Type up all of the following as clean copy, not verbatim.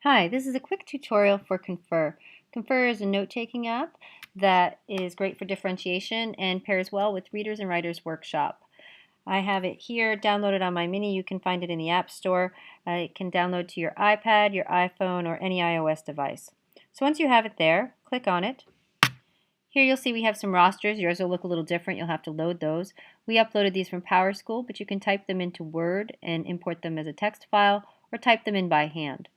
Hi, this is a quick tutorial for Confer. Confer is a note-taking app that is great for differentiation and pairs well with Readers and Writers Workshop. I have it here downloaded on my Mini. You can find it in the App Store. It can download to your iPad, your iPhone, or any iOS device. So once you have it there, click on it. Here you'll see we have some rosters. Yours will look a little different. You'll have to load those. We uploaded these from PowerSchool, but you can type them into Word and import them as a text file or type them in by hand.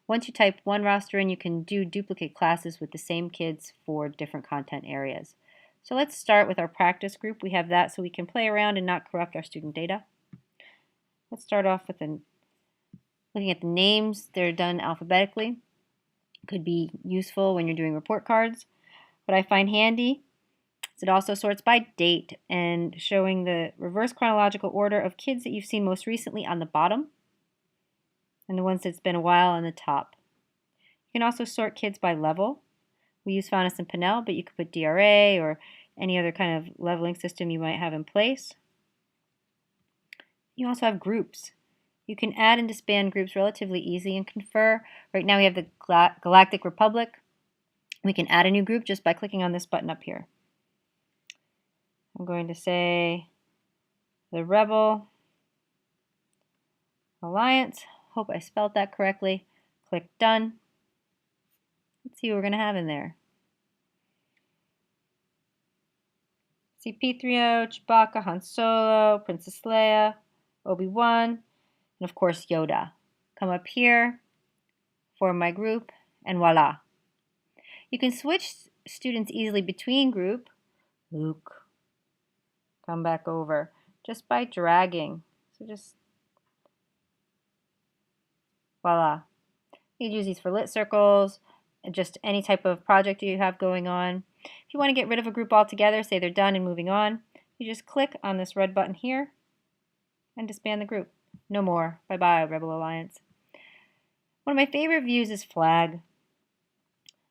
Once you type one roster in, you can do duplicate classes with the same kids for different content areas. So let's start with our practice group. We have that so we can play around and not corrupt our student data. Let's start off with looking at the names. They're done alphabetically. Could be useful when you're doing report cards. What I find handy is it also sorts by date and showing the reverse chronological order of kids that you've seen most recently on the bottom and the ones that's been a while on the top. You can also sort kids by level. We use Faunus and Pinnell, but you could put DRA or any other kind of leveling system you might have in place. You also have groups. You can add and disband groups relatively easy and Confer. Right now we have the Galactic Republic. We can add a new group just by clicking on this button up here. I'm going to say the Rebel Alliance. Hope I spelled that correctly. Click Done. Let's see what we're going to have in there. C-3PO, Chewbacca, Han Solo, Princess Leia, Obi-Wan, and of course Yoda. Come up here, form my group, and voila. You can switch students easily between group. Luke. Come back over just by dragging. So just voila. You can use these for lit circles, and just any type of project you have going on. If you want to get rid of a group altogether, say they're done and moving on, you just click on this red button here and disband the group. No more. Bye-bye, Rebel Alliance. One of my favorite views is flag.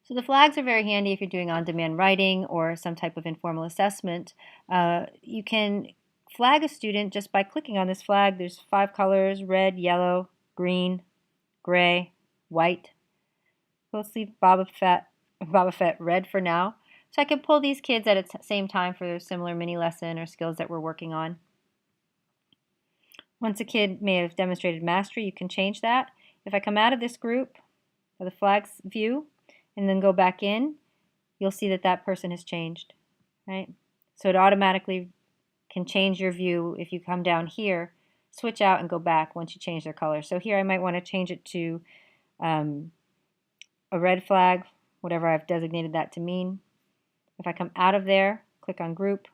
So the flags are very handy if you're doing on-demand writing or some type of informal assessment. You can flag a student just by clicking on this flag. There's 5 colors: red, yellow, green, gray, white. Let's leave Boba Fett red for now. So I can pull these kids at the same time for a similar mini lesson or skills that we're working on. Once a kid may have demonstrated mastery, you can change that. If I come out of this group, or the flags view, and then go back in, you'll see that that person has changed, right? So it automatically can change your view if you come down here, switch out and go back once you change their color. So here I might want to change it to a red flag, whatever I've designated that to mean. If I come out of there, click on group,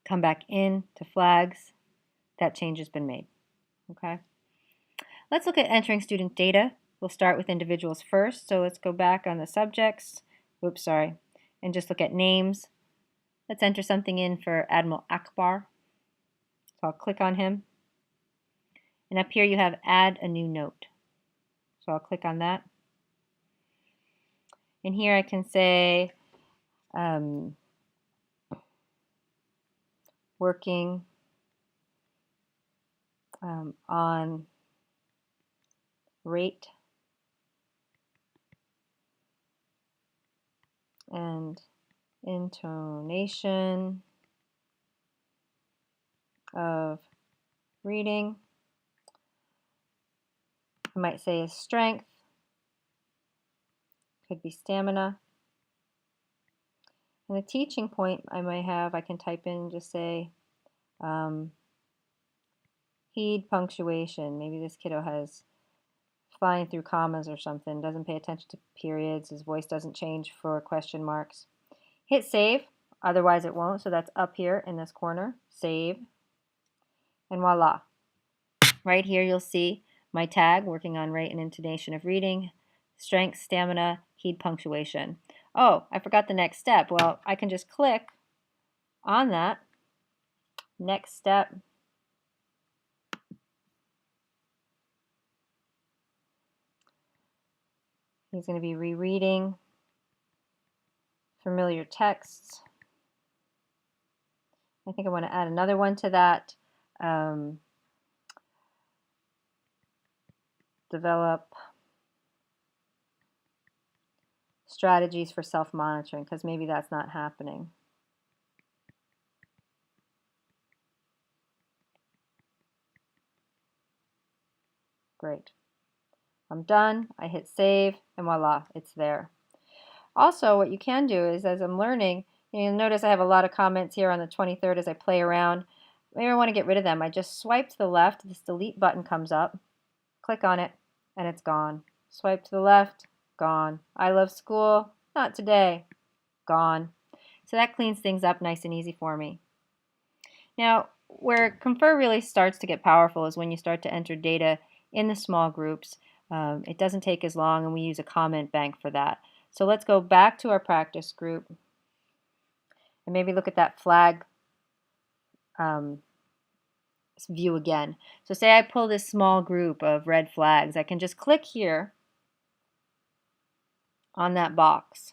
come back in to flags, that change has been made. Okay. Let's look at entering student data. We'll start with individuals first. So let's go back on the subjects. And just look at names. Let's enter something in for Admiral Akbar. So I'll click on him. And up here you have add a new note. So I'll click on that. And here I can say working on rate and intonation of reading. I might say strength, could be stamina. And the teaching point I might have, I can type in, just say heed punctuation. Maybe this kiddo has flying through commas or something, doesn't pay attention to periods, his voice doesn't change for question marks. Hit save, otherwise it won't, so that's up here in this corner, save, and voila. Right here you'll see my tag, working on rate and intonation of reading, strength, stamina, heed punctuation. Oh, I forgot the next step. Well, I can just click on that. Next step. He's going to be rereading familiar texts. I think I want to add another one to that. The develop strategies for self-monitoring, because maybe that's not happening. Great. I'm done. I hit save, and voila, it's there. Also, what you can do is, as I'm learning, you'll notice I have a lot of comments here on the 23rd as I play around. Maybe I want to get rid of them. I just swipe to the left, this delete button comes up, click on it, and it's gone. Swipe to the left, gone. I love school, not today, gone. So that cleans things up nice and easy for me. Now, where Confer really starts to get powerful is when you start to enter data in the small groups. It doesn't take as long, and we use a comment bank for that. So let's go back to our practice group and maybe look at that flag view again. So say I pull this small group of red flags. I can just click here on that box.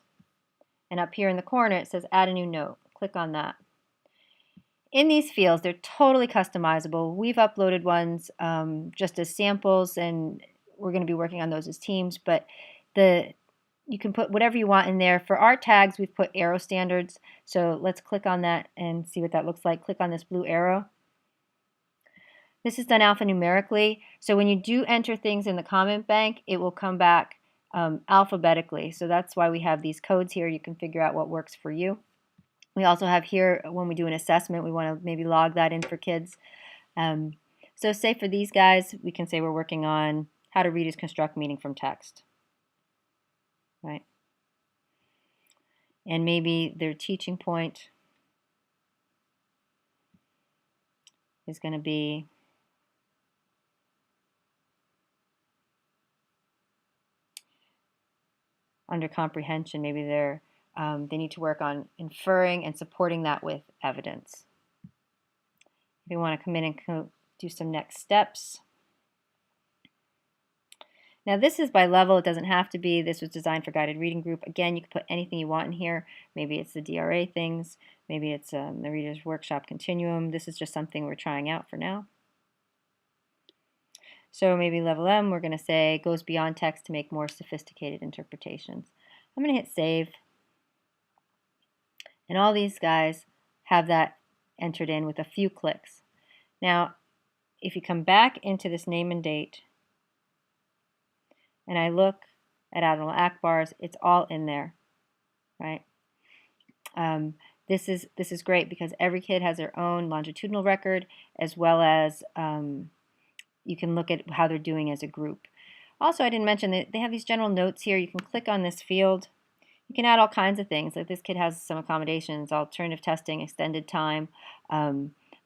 And up here in the corner it says add a new note. Click on that. In these fields, they're totally customizable. We've uploaded ones just as samples, and we're going to be working on those as teams, but you can put whatever you want in there. For our tags, we've put arrow standards. So let's click on that and see what that looks like. Click on this blue arrow. This is done alphanumerically. So when you do enter things in the comment bank, it will come back alphabetically. So that's why we have these codes here. You can figure out what works for you. We also have here, when we do an assessment, we want to maybe log that in for kids. So say for these guys, we can say we're working on how do readers construct meaning from text. Right? And maybe their teaching point is going to be under comprehension. Maybe they need to work on inferring and supporting that with evidence. We want to come in and do some next steps. Now this is by level. It doesn't have to be. This was designed for guided reading group. Again, you can put anything you want in here. Maybe it's the DRA things. Maybe it's the Reader's Workshop Continuum. This is just something we're trying out for now. So maybe level M, we're going to say goes beyond text to make more sophisticated interpretations. I'm going to hit save. And all these guys have that entered in with a few clicks. Now, if you come back into this name and date, and I look at Admiral Akbar's, it's all in there, right? This is great because every kid has their own longitudinal record, as well as you can look at how they're doing as a group. Also, I didn't mention that they have these general notes here. You can click on this field. You can add all kinds of things. Like this kid has some accommodations, alternative testing, extended time.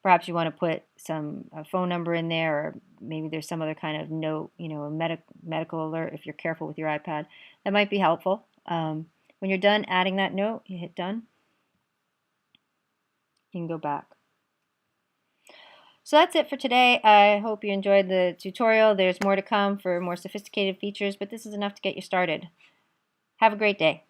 Perhaps you want to put some phone number in there, or maybe there's some other kind of note, a medical alert if you're careful with your iPad. That might be helpful. When you're done adding that note, you hit done. You can go back. So that's it for today. I hope you enjoyed the tutorial. There's more to come for more sophisticated features, but this is enough to get you started. Have a great day.